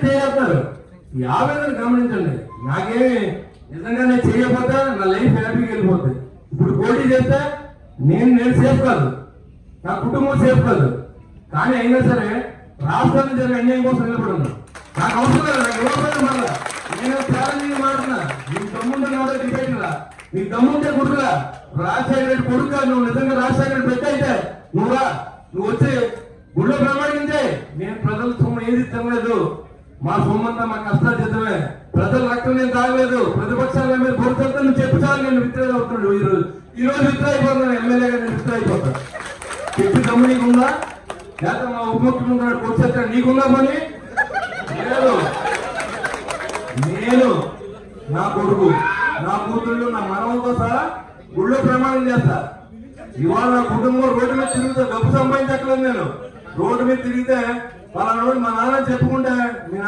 చేస్తారు. ఈ ఆవేదన గమనించండి. నాకేమి నిజంగా నేను చేయకపోతే నా లైఫ్ హ్యాపీగా వెళ్ళిపోతుంది. ఇప్పుడు పోటీ చేస్తే నేను సేఫ్ కాదు, నా కుటుంబం సేఫ్ కాదు. కానీ అయినా సరే రాష్ట్రాన్ని జరిగే అన్యాయం కోసం నిలబడున్నా. నాకు అవసరం లేదు, నాకు ఇవ్వకపోతే మళ్ళా నేను ఛాలెంజింగ్ మాడుతున్నా. నీకు దమ్ముంటే ఎవరో డిబేట్ రా, నీకు దమ్ముంటే కొడుకురా, రాజశేఖర రెడ్డి కొడుకుగా నువ్వు నిజంగా రాజశేఖర రెడ్డి పెద్ద అయితే నువ్వు వచ్చి గుళ్ళో ప్రమాణించే. నేను ప్రజల సొమ్ము ఏది తినలేదు, మా సొమ్మంతా మా కష్టాలు చేద్దామే, ప్రజల రక్తం నేను తాగలేదు, ప్రతిపక్షాల మీద పొరుతుంటే నువ్వు చెప్పు చాలు. నేను విత్డ్రా అవుతున్నాడు. ఈ రోజు విత్డ్రా అయిపోతున్నాను, ఎమ్మెల్యేగా నేను విత్డ్రా అయిపోతాను. చెప్పి దమ్ము నీకుందా? లేకపోతే మా ఉప ముఖ్యమంత్రి వచ్చేస్తా నీకుందా పని? లేదు. నేను నా కొడుకు, నా కూతుళ్ళు, నా మనవలతో సహా గుళ్ళో ప్రమాణం చేస్తా. ఇవాళ నా కుటుంబం రోడ్డు మీద తిరిగితే డబ్బు సంపాదించట్లేదు. నేను రోడ్డు మీద తిరిగితే వాళ్ళ మా నాన్న చెప్పుకుంటే